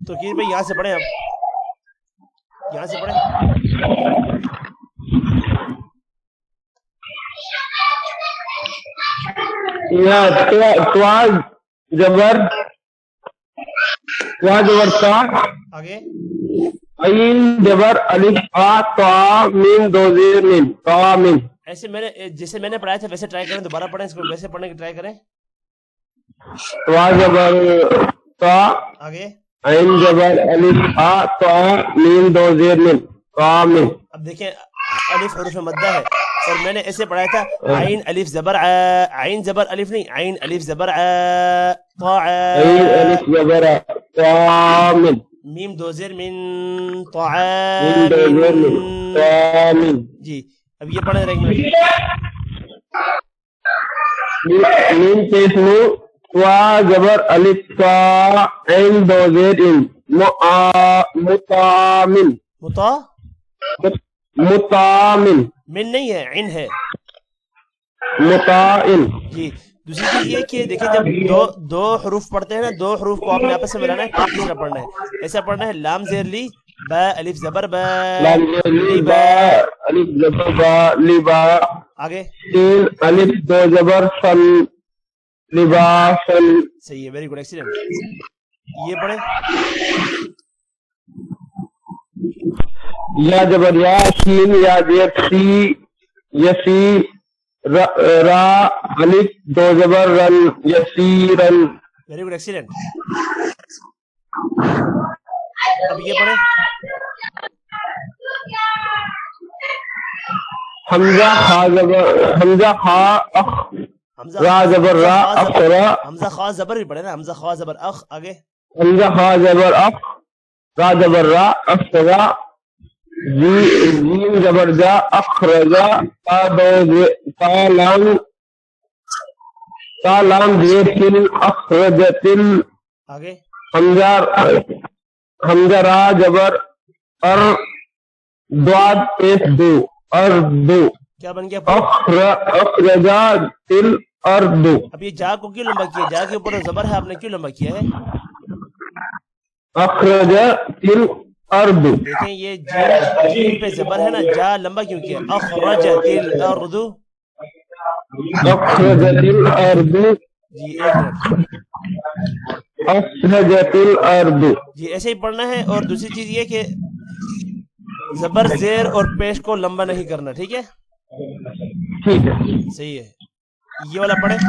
تو کہ بھائی یہاں سے پڑھیں آپ، یہاں سے پڑھیں. جبر تا، آگے عین جبر الف آ تا میم دو زیر میم طامن. ایسے میں نے جیسے میں نے پڑھایا تھا ویسے ٹرائی کریں، دوبارہ پڑھیں اس کو، ویسے پڑھنے کی ٹرائی کریں. جبر تا، آگے عین جبر الف آ تا میم دو زیر میم طامن. اب دیکھیں الف حروف مدہ ہے اور میں نے ایسے پڑھایا تھا عین الف زبر ع، عین زبر الف نہیں، عین الف زبر ع طا عین الف جبر طامن میم دو زیر من میم دو زیر میم طعام. طامن. جی اب یہ پڑھیں ذرا ایک منٹ. میم پیش نو وا جبر الف تا عین دو زیر ان مطامن. مطا مطامن من نہیں ہے، عین ہے. مطائن. جی دوسری چیز یہ کہ دیکھیں جب دو حروف پڑھتے ہیں نا، دو حروف کو آپ نے آپس میں ملانا ہے، پھر تیسرا پڑھنا ہے. ایسا پڑھنا ہے لام زیر لی با الف زبر با لام زیر لی لی با الف زبر با لبا. آگے تین الف دو زبر سن لباسن. صحیح ہے، ویری گڈ، ایکسیلنٹ. یہ پڑھیں. یا جبر یا شین یا زیر سی یسی را الف دو زبر رن یسیرن. Very good, excellent. اب یہ پڑھیں. حمزہ خا زبر حمزہ خا اخ را زبر را اخرا. حمزہ خا زبر بھی پڑھے نا، حمزہ خا زبر اخ. آگے حمزہ خا زبر اخ را زبر را اخرا. جیم زبر جا اخرجا تا لام زیر تل اخرجتل. آگے حمزہ را جبر ار دواد پیش دو اردو. کیا بن گیا؟ اخرجا تل اردو. اب یہ جا کو کیوں لمبا کیا؟ جا کے اوپر زبر ہے، آپ نے کیوں لمبا کیا ہے؟ اخرجا تل اردو. دیکھیں یہ جیم پہ زبر ہے نا، جا لمبا کیوں کیا؟ اخرجت الارض. اخرجت الارض. جی ایک منٹ. اخرجت الارض. جی ایسے ہی پڑھنا ہے. اور دوسری چیز یہ کہ زبر زیر اور پیش کو لمبا نہیں کرنا، ٹھیک ہے؟ ٹھیک ہے، صحیح ہے. یہ والا پڑھیں.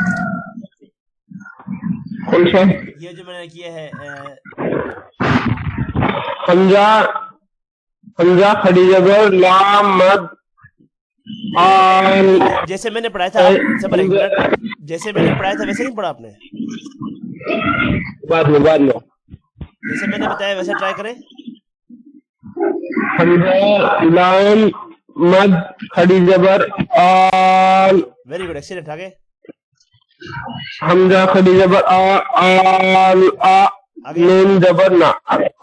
کون سا؟ یہ جو میں نے کیا ہے حمزہ کھڑی جبر لام مد آن. جیسے میں نے پڑھایا تھا زبر ایک منٹ، جیسے میں نے پڑھایا تھا ویسے نہیں پڑھا آپ نے؟ بعد میں جیسے میں نے بتایا ویسے ٹرائی کریں. حمزہ لام مد کھڑی جبر آل. Very good, excellent. آگے حمزہ کھڑی جبر آل آ نون جبر نا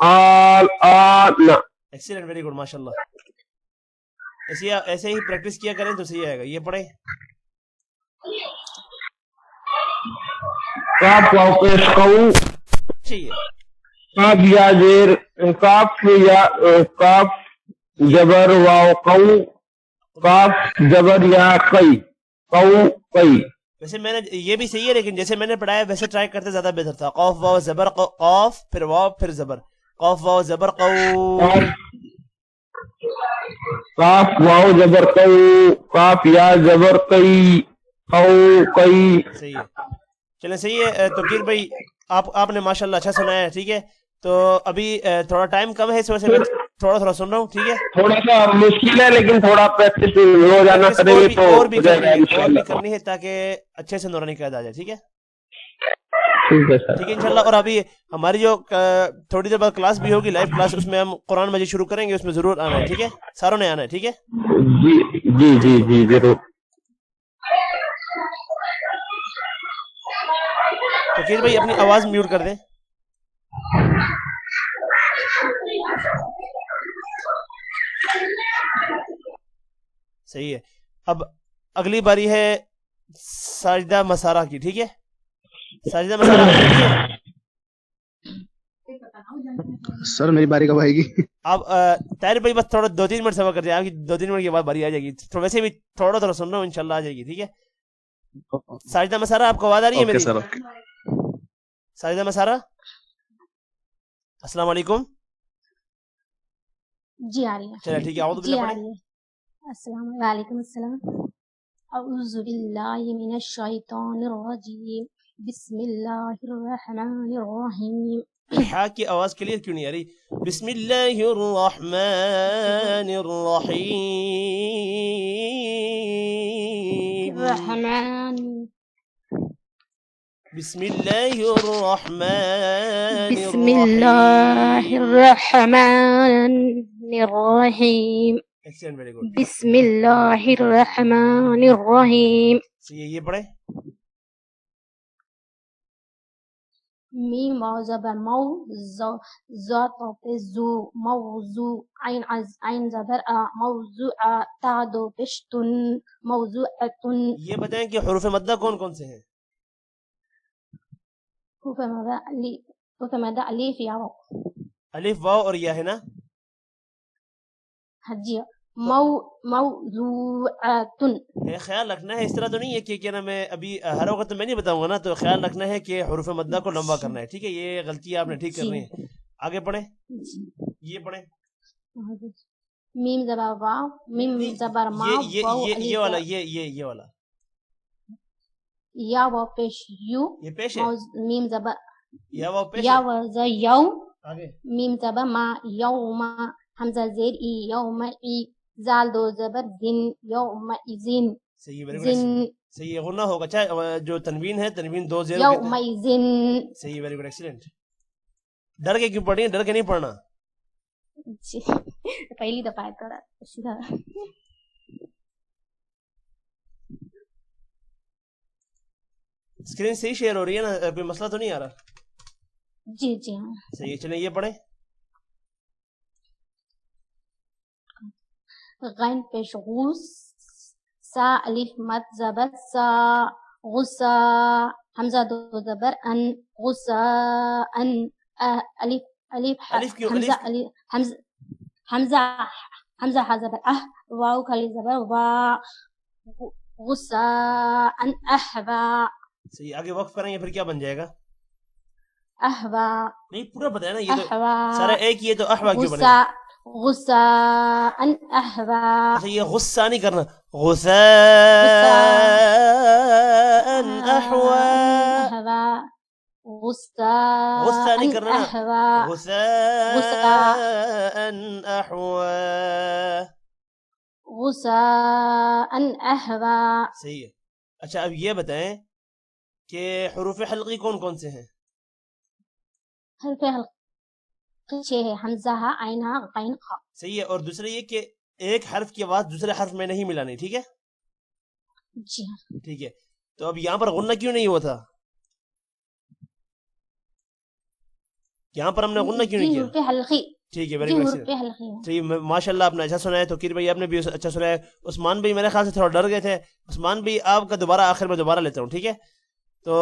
آل آ نا. ایکسیلنٹ، ویری گڈ، ماشاء اللہ. ایسے ہی پریکٹس کیا کریں تو صحیح آئے گا. یہ پڑھیں. کاف واو پیش قو. ٹھیک ہے. کاف یا زیر کاف یا کاف جبر واو قو. کاف جبر یا قی قو قی. ویسے میں نے یہ بھی صحیح ہے، لیکن جیسے میں نے پڑھایا ویسے ٹرائی کرتے زیادہ بہتر تھا. قاف واو زبر قاف پھر واو پھر زبر. قاف واو زبر قو. کاف واو زبر قو. کاف یا زبر قی قو قی. صحیح ہے. چلیں صحیح ہے. توقیر بھائی آپ نے ماشاءاللہ اچھا سنایا ہے، ٹھیک ہے؟ تو ابھی تھوڑا ٹائم کم ہے، اس وجہ سے میں تھوڑا سن رہا ہوں، ٹھیک ہے؟ تھوڑا سا مشکل ہے لیکن تھوڑا پریکٹس روزانہ کریں گے تو اور بھی کرنی ہے تاکہ اچھے سے نورانی قید آ جائے، ٹھیک ہے؟ ٹھیک ہے سر، ٹھیک ہے انشاءاللہ. اور ابھی ہماری جو تھوڑی دیر بعد کلاس بھی ہوگی، لائیو کلاس، اس میں ہم قرآن مجید شروع کریں گے، اس میں ضرور آنا ہے، ٹھیک ہے؟ ساروں نے آنا ہے، ٹھیک ہے؟ جی جی جی جی ضرور. توقیر بھائی اپنی آواز میوٹ کر دیں. صحیح ہے. اب اگلی باری ہے ساجدہ مسارہ کی، ٹھیک ہے؟ ساجدہ مسارہ سر میری باری کب آئے گی؟ اب طاہر بھائی بس تھوڑا 2-3 منٹ صبر کر جائے، آپ کی 2-3 منٹ کے بعد باری آ جائے گی. ویسے بھی تھوڑا تھوڑا سن رہا ہوں، انشاءاللہ آ جائے گی. ٹھیک ہے ساجدہ مسارہ، آپ کو آواز آ رہی ہے اوکے میری؟ Sir okay. ساجدہ مسارہ السلام علیکم. جی آ رہی ہے. چلے ٹھیک ہے، اعوذ جی باللہ آ پڑھیں. رہی ہے. السلام علیکم. السلام. اعوذ باللہ من الشیطان الرجیم. بسم اللہ الرحمن الرحیم. ہا کی آواز کلیئر کیوں نہیں آ رہی؟ بسم اللہ الرحمن الرحیم. الرحمن. بسم اللہ الرحمن بسم اللہ الرحمن الرحیم. Excellent, very good. بسم اللہ الرحمن الرحیم. یہ پڑھیں. میم واو زبر مو، زا تو پہ زو، موضوع. عین زبر آ، موضوع. تا دو پیش تن، موضوعتن. یہ بتائیں کہ حروف مدہ کون کون سے ہیں؟ حروف مدہ الف یا واو. الف واو اور یا ہے نا؟ جی. موضوعتن. خیال رکھنا ہے، اس طرح تو نہیں ہے کہ کیا نام ہے ابھی ہر وقت میں نہیں بتاؤں گا نا، تو خیال رکھنا ہے کہ حروف مدہ کو لمبا کرنا ہے. ٹھیک ہے، یہ غلطی آپ نے ٹھیک کرنی ہے. آگے پڑھیں. یہ پڑھیں. میم زبر واو، میم زبر ما، واو یہ والا یہ والا یا واو پیش یو. یہ پیش ہے. میم زبر یا واو پیش یا ہے. واو ز یو. آگے میم زبر ما، یوم. حمزہ زیر ای، یوم ای. زال دو زبر زن، یوم ازن. صحیح، ویری زن. گڈ. صحیح ہے، غنہ ہوگا. اچھا جو تنوین ہے، تنوین 2 زیر یوم ازن. صحیح، ویری گڈ، ایکسیلنٹ. ڈر کے کیوں پڑھی؟ ڈر کے نہیں پڑھنا. جی پہلی دفعہ ہے تھوڑا سیدھا. اسکرین صحیح شیئر ہو رہی ہے نا؟ کوئی مسئلہ تو نہیں آ رہا؟ جی جی ہاں. صحیح ہے، چلیں یہ پڑھیں. غین پیش غوس، سا الف مد زبر سا، غصہ. حمزہ دو زبر ان، غصہ ان. الف الف کیوں؟ حمزہ حمزہ حمزہ زبر اہ، واو کھلی زبر وا، غصہ ان احوا. صحیح. آگے وقف کریں گے پھر کیا بن جائے گا؟ احوا. نہیں پورا بتایا نا، یہ تو احوا. سارا ایک یہ تو احوا کیوں بنے؟ غصہ ان احوا. اچھا یہ غصہ نہیں کرنا، غصہ ان احوا. غصہ نہیں کرنا، غصہ ان احوا. غصہ ان احوا. صحیح ہے. اچھا اب یہ بتائیں کہ حروف حلقی کون کون سے ہیں؟ حرف حلقی 6 ہے، حمزہ عین غین خا. صحیح ہے. اور دوسرے یہ کہ ایک حرف کی آواز دوسرے حرف میں نہیں ملانی. ٹھیک ہے. جی ہاں. ٹھیک ہے. تو اب یہاں پر غنہ کیوں نہیں ہوا تھا؟ یہاں پر ہم نے غنہ کیوں نہیں کیا؟ حروف حلقی. ٹھیک ہے، ویری گڈ. ٹھیک، ماشاء اللہ آپ نے اچھا سنا ہے. توقیر بھائی آپ نے بھی اچھا سنا ہے. عثمان بھائی میرے خیال سے تھوڑا ڈر گئے تھے. عثمان بھائی آپ کا دوبارہ آخر میں دوبارہ لیتا ہوں. ٹھیک ہے. تو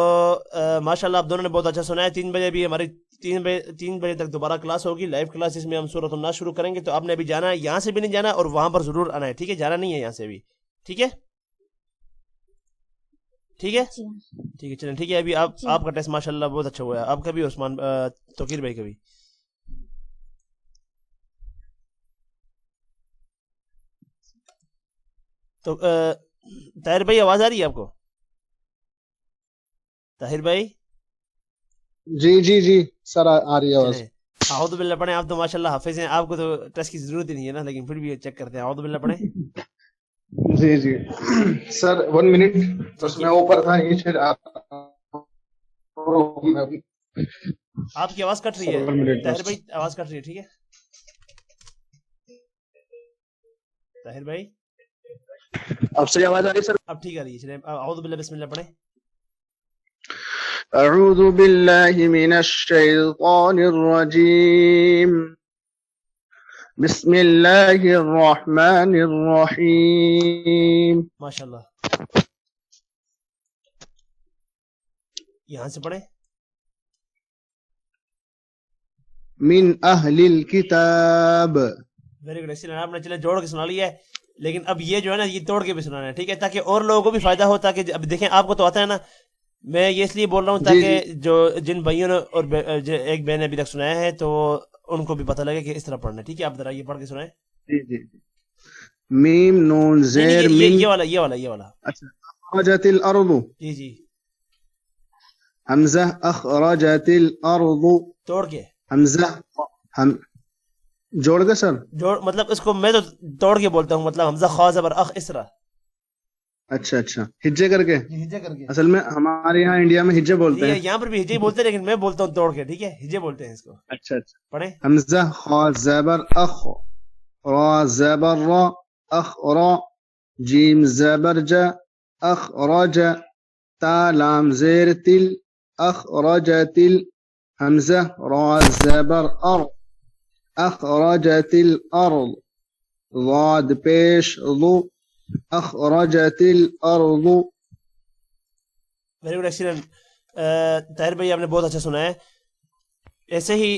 ماشاء اللہ آپ دونوں نے بہت اچھا سنا ہے. 3 بجے بھی ہماری 3 بجے تک دوبارہ کلاس ہوگی، لائیو کلاس، جس میں ہم سورۃ الناس شروع کریں گے. تو آپ نے ابھی جانا ہے، یہاں سے بھی نہیں جانا اور وہاں پر ضرور آنا ہے. ٹھیک ہے، جانا نہیں ہے یہاں سے بھی. ٹھیک ہے. ٹھیک ہے. ٹھیک ہے، چلیں ٹھیک ہے. ابھی آپ کا ٹیسٹ ماشاء اللہ بہت اچھا ہوا ہے. آپ کا بھی، عثمان توقیر بھائی کا بھی. تو طاہر بھائی آواز آ رہی ہے آپ کو؟ طاہر بھائی؟ جی جی جی سر آ رہی ہے آواز. اعوذ باللہ پڑھیں. آپ تو ماشاءاللہ حافظ ہیں، آپ کو تو ٹیسٹ کی ضرورت ہی نہیں ہے نا، لیکن پھر بھی چیک کرتے ہیں. اعوذ باللہ پڑھیں. جی جی سر 1 منٹ، بس میں اوپر تھا نیچے. آپ کی آواز کٹ رہی ہے طاہر بھائی، آواز کٹ رہی ہے. ٹھیک ہے طاہر بھائی؟ اب صحیح آواز آ رہی ہے سر؟ اب ٹھیک آ رہی ہے. چلیں اعوذ باللہ بسم اللہ پڑھیں. اعوذ باللہ من الشیطان الرجیم. بسم اللہ الرحمن الرحیم. ماشاءاللہ. یہاں سے پڑھیں. من أهل الكتاب. Very good. اسی آپ نے چلے جوڑ کے سنا لیا ہے, لیکن اب یہ جو ہے نا یہ توڑ کے بھی سنانا ہے, ٹھیک ہے, تاکہ اور لوگوں کو بھی فائدہ ہو. تاکہ اب دیکھیں آپ کو تو آتا ہے نا, میں یہ اس لیے بول رہا ہوں تاکہ جو جن بھائیوں نے اور ایک بہن نے ابھی تک سنایا ہے تو ان کو بھی پتہ لگے کہ اس طرح پڑھنا ہے. ٹھیک ہے, آپ ذرا یہ پڑھ کے سنائیں. جی جی. میم نون زیر من. یہ والا. اچھا. اخرجت الارض. جی جی. حمزہ اخرجت الارض. توڑ کے حمزہ ہم جوڑ کے سر جوڑ, مطلب اس کو میں تو توڑ کے بولتا ہوں, مطلب حمزہ خا زبر اخ اس طرح. اچھا اچھا. ہجے کر کے. ہجے کر کے. اصل میں ہمارے یہاں انڈیا میں ہجے بولتے ہیں. یہاں پر بھی ہجے بولتے ہیں, لیکن میں بولتا ہوں توڑ کے. ٹھیک ہے, ہجے بولتے ہیں اس کو. اچھا اچھا. پڑھیں. حمزہ خا زبر اخ, را زبر را, اخ را, جیم زبر جا, اخ راجا, تا لام زیر تل, اخ راجا تل, حمزہ را زبر ار, اخ راجت الارض, ضاد پیش ضو, اخ راجت الارض. Very good, excellent. طاہر بھائی آپ نے بہت اچھا سنا ہے. ایسے ہی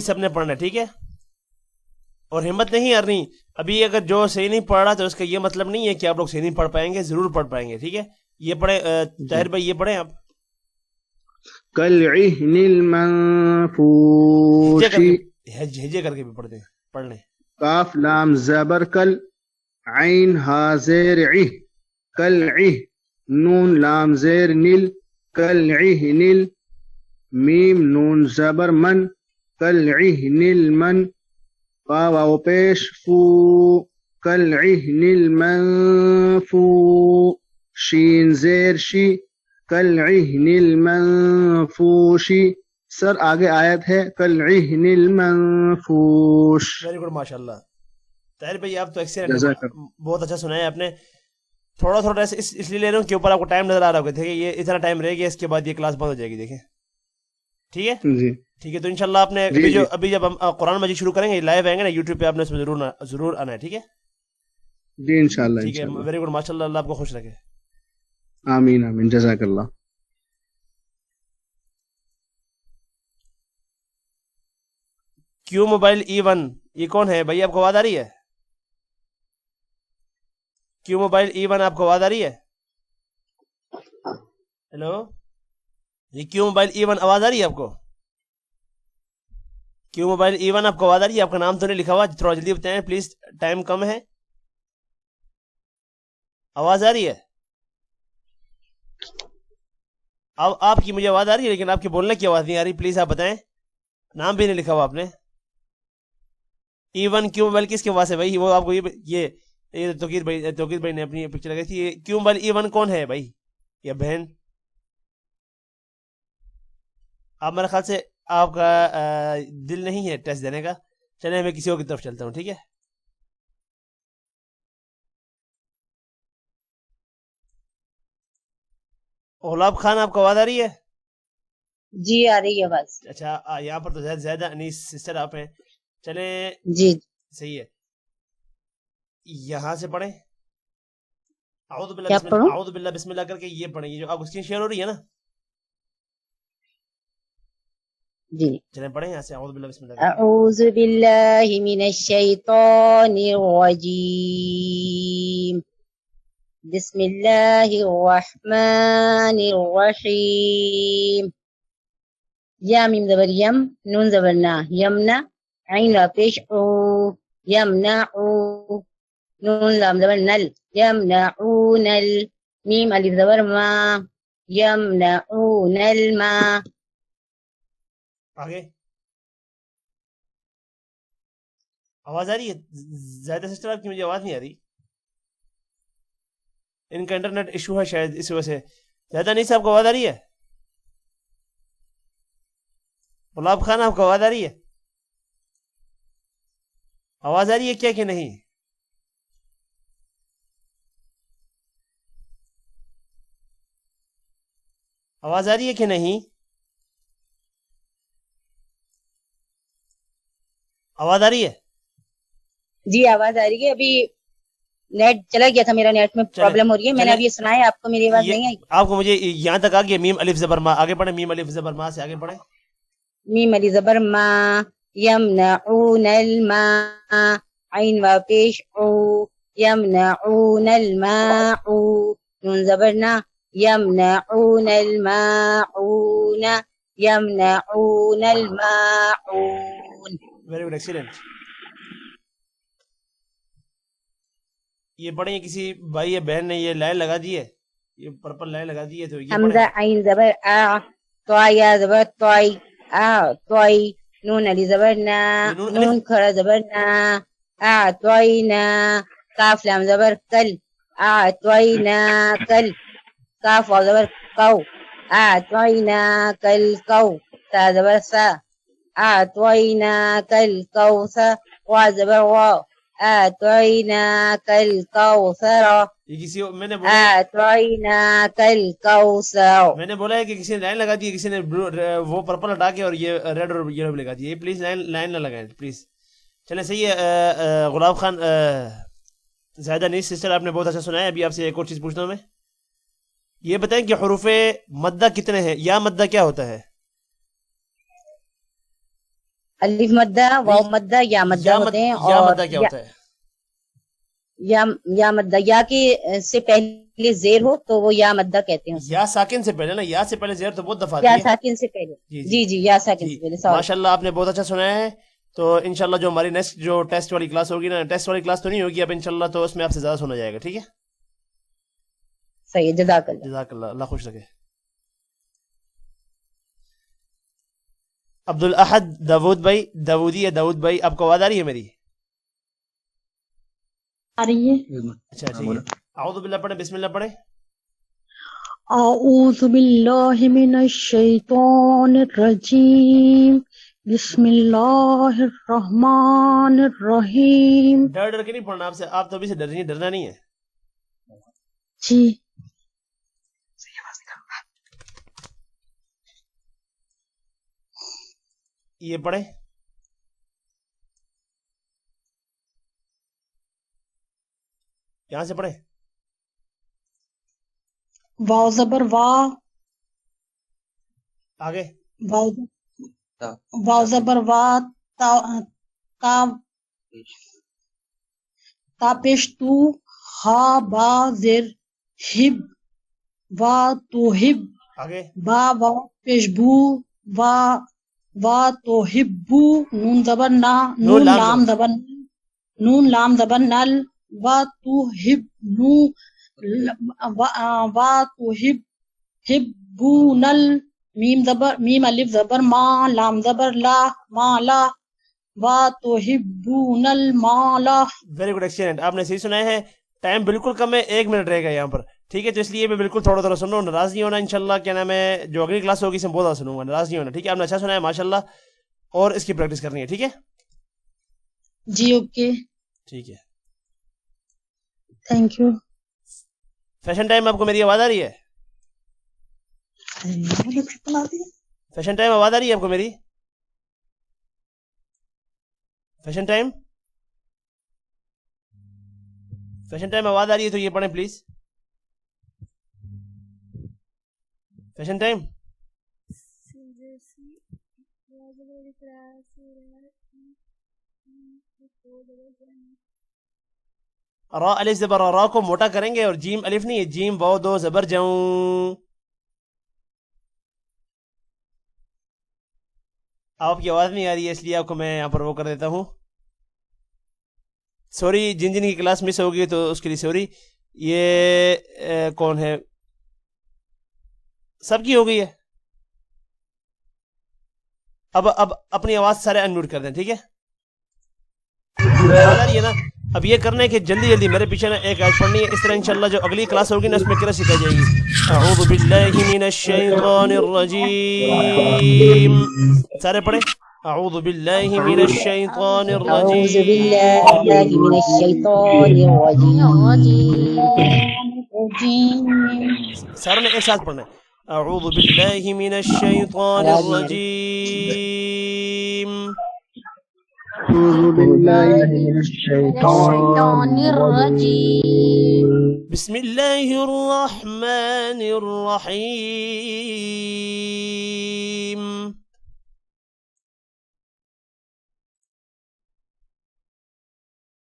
سب نے پڑھنا ہے. ٹھیک ہے, اور ہمت نہیں ہارنی. ابھی اگر جو صحیح نہیں پڑھ رہا تو اس کا یہ مطلب نہیں ہے کہ آپ لوگ صحیح نہیں پڑھ پائیں گے, ضرور پڑھ پائیں گے. ٹھیک ہے, یہ پڑھیں. طاہر بھائی یہ پڑھیں آپ. کالعہن المنفوش. ہجے کر کے بھی پڑھتے ہیں, پڑھ لیں. کاف لام زبر کل, عین ہا زیر عہ, کالعہ, نون لام زیر نل, کالعہن ال, میم نون زبر من, کالعہن المن, فا واو پیش فو, کالعہن المنفو, شین زیر شی, کالعہن المنفوشی. سر آگے آیت ہے کالعہن المنفوش. ویری گڈ, ماشاء اللہ. طاہر بھائی آپ تو ایکسیلنٹ, بہت اچھا سنا ہے آپ نے. تھوڑا اس لیے لے رہا ہوں کہ اوپر آپ کو ٹائم نظر آ رہا ہوگا. دیکھیں یہ اتنا ٹائم رہ گیا, اس کے بعد یہ کلاس بند ہو جائے گی. دیکھیں ٹھیک ہے جی ٹھیک ہے. تو انشاءاللہ آپ نے ابھی جب ہم قرآن مجید شروع کریں گے, لائیو آئیں گے نا یوٹیوب پہ, آپ نے اس میں ضرور آنا ہے. ٹھیک ہے جی انشاءاللہ. ٹھیک ہے, ویری گڈ, ماشاء اللہ. اللہ آپ کو خوش رکھے. آمین آمین, جزاک اللہ. کیو موبائل E1, یہ کون ہے بھائی؟ آپ کو آواز آ رہی ہے؟ کیو موبائل E1 آپ کو آواز آ رہی ہے؟ ہیلو, یہ کیو موبائل E1 آواز آ رہی ہے آپ کو؟ کیو موبائل E1 آپ کو آواز آ رہی ہے؟ آپ کا نام تو نہیں لکھا ہوا, تھوڑا جلدی بتائیں پلیز, ٹائم کم ہے. آواز آ رہی ہے؟ آپ کی مجھے آواز آ رہی ہے, لیکن آپ کی بولنے کی آواز نہیں آ رہی. پلیز آپ بتائیں, نام بھی نہیں لکھا ہوا آپ نے. E1 کیو موبائل کس کے پاس ہے بھائی؟ وہ آپ کو یہ توقیر بھائی نے اپنی پکچر لگائی تھی. کیو موبائل E1 کون ہے بھائی یا بہن؟ آپ میرے خیال سے آپ کا دل نہیں ہے ٹیسٹ دینے کا. چلیں میں کسی اور کی طرف چلتا ہوں. ٹھیک ہے, غلاب خان آپ کو آواز آ رہی ہے؟ جی آ رہی ہے بس. اچھا, یہاں پر تو زیادہ انیس سسٹر آپ ہیں. چلیں جی صحیح ہے, یہاں سے پڑھیں. اعوذ باللہ بسم اللہ کر کے یہ پڑھیں, یہ جو آپ کو اسکرین شیئر ہو رہی ہے نا. جی چلیں پڑھیں یہاں سے. اعوذ باللہ بسم اللہ. اعوذ باللہ من الشیطان الرجیم, بسم اللہ الرحمن الرحیم. یا میم زبر یم, نون زبر نا, یمنا, عین لا پیش او, یمنعو, نون لام زبر نل, یمنعون ال, میم الف زبر ما, یمنعون الما. آگے آواز آ رہی ہے؟ زیادہ سسٹر آپ کی مجھے آواز نہیں آ رہی. ان کا انٹرنیٹ ایشو ہے شاید, اس وجہ سے. زیادہ نہیں سے آپ کو آواز آ رہی ہے؟ غلاب خان آپ کو آواز آ رہی ہے؟ آواز آ رہی ہے کیا کہ نہیں؟ آواز آ رہی ہے کہ نہیں؟ آواز آ رہی ہے؟ جی آواز آ رہی ہے. ابھی نیٹ چلا گیا تھا میرا, نیٹ میں پرابلم ہو رہی ہے. میں نے ابھی سنایا, آپ کو میری آواز نہیں آئی؟ آپ کو مجھے یہاں تک آ گیا, میم الف زبر ما. آگے پڑھیں, میم الف زبر ما سے آگے پڑھیں. میم علی زبر ما یمنعون الماء عین و پیش او یمنعون الماء نون زبر نا یمنعون الماعون یمنعون الماعون. Very good excellent. یہ پڑھیں کسی بھائی یا بہن نے یہ لائن لگا دی ہے, یہ پرپل لائن لگا دی ہے, تو یہ حمزہ عین زبر آ طایا زبر طائی آ طائی نون علی زبر نا نون کھڑا زبر نا آ طائی نا کاف لام زبر کل آ طائی نا کل کاف واو زبر کو آ طائی نا کل کو تا زبر سا آ طائی نا کل کو سا وا زبر واو أعطيناك الكوثر یہ کسی میں نے بولا أعطيناك الكوثر. میں نے بولا ہے کہ کسی نے لائن لگا دی ہے, کسی نے وہ پرپل ہٹا کے اور یہ ریڈ اور یلو لگا دی ہے. پلیز لائن نہ لگائیں پلیز. چلیں صحیح ہے. غلام خان زیادہ نہیں سسٹر, آپ نے بہت اچھا سنا ہے. ابھی آپ سے ایک اور چیز پوچھتا ہوں میں, یہ بتائیں کہ حروف مدہ کتنے ہیں, یا مدہ کیا ہوتا ہے؟ الف مدہ واو مدہ یا مدہ ہوتے ہیں. یا مدہ کیا ہوتا ہے؟ یا مدہ یا کے سے پہلے زیر ہو تو وہ یا مدہ کہتے ہیں. یا ساکن سے پہلے نا, یا سے پہلے زیر تو بہت دفعہ یا ساکن سے پہلے. جی جی یا ساکن سے پہلے. ماشاءاللہ آپ نے بہت اچھا سنا ہے. تو انشاءاللہ جو ہماری نیکسٹ جو ٹیسٹ والی کلاس ہوگی نا, ٹیسٹ والی کلاس تو نہیں ہوگی اب انشاءاللہ, تو اس میں آپ سے زیادہ سنا جائے گا. ٹھیک ہے صحیح. جزاک اللہ. جزاک اللہ, اللہ خوش رکھے. عبد الاحد داود بھائی, داودی یا داود بھائی, آپ کو آواز آ رہی ہے میری؟ آ رہی ہے. اچھا ٹھیک ہے. اعوذ باللہ پڑھیں, بسم اللہ پڑھیں. اعوذ باللہ من الشیطان الرجیم بسم اللہ الرحمن الرحیم. ڈر ڈر کے نہیں پڑھنا آپ سے, آپ تو ابھی سے ڈرنا نہیں ہے. جی یہ پڑھیں. یہاں سے پڑھیں. واو زبر وا, آگے واو زبر وا, تا پیش تو, ہا با زر ہب وا تو ہب, آگے با وا پیش بو وا تو ہبو, نون زبر نا, نون لام زبر, نون لام زبر نل, وا تو ہب نو, وا تو ہبو نل, میم زبر میم الف زبر ما, لام زبر لا, ما لا, وا تو ہبو نل ما لا. ویری گڈ ایکسیلنٹ, آپ نے صحیح سنا ہے. ٹائم بالکل کم ہے, 1 منٹ رہے گا یہاں پر. ٹھیک ہے, تو اس لیے میں بالکل تھوڑا تھوڑا سن رہا ہوں, ناراض نہیں ہونا انشاءاللہ. کیا نام ہے, جو اگلی کلاس ہوگی اس میں بہت زیادہ سنوں گا, ناراض نہیں ہونا. ٹھیک ہے, آپ نے اچھا سنا ہے ماشاءاللہ, اور اس کی پریکٹس کرنی ہے. ٹھیک ہے جی اوکے, ٹھیک ہے. Thank you. فیشن ٹائم, آپ کو میری آواز آ رہی ہے؟ فیشن ٹائم آواز آ رہی ہے آپ کو میری؟ فیشن ٹائم, فیشن ٹائم آواز آ رہی ہے تو یہ پڑھیں پلیز. Fashion time. را الف زبر را کو موٹا کریں گے, اور جیم الف نہیں ہے, جیم واو دو زبر جاؤں. آپ کی آواز نہیں آ رہی ہے, اس لیے آپ کو میں یہاں پر وہ کر دیتا ہوں. سوری, جن جن کی کلاس مس ہوگی تو اس کے لیے سوری. یہ کون ہے, سب کی ہو گئی ہے. اب اپنی آواز سارے انمیوٹ کر دیں. ٹھیک ہے, آواز آ رہی ہے نا؟ اب یہ کرنا ہے کہ جلدی جلدی میرے پیچھے نا ایک آیت پڑھنی ہے. اس طرح انشاءاللہ جو اگلی کلاس ہوگی نا اس میں قرأت سکھائی جائے گی. اعوذ باللہ من الشیطان الرجیم. سارے پڑھیں. اعوذ باللہ من الشیطان أعوذ الرجیم. بالله من الشيطان الرجيم. ساروں نے ایک ساتھ پڑھنا ہے. اعوذ باللہ من الشیطان الرجیم. أعوذ بالله من الشيطان الرجيم. بسم اللہ الرحمن الرحیم.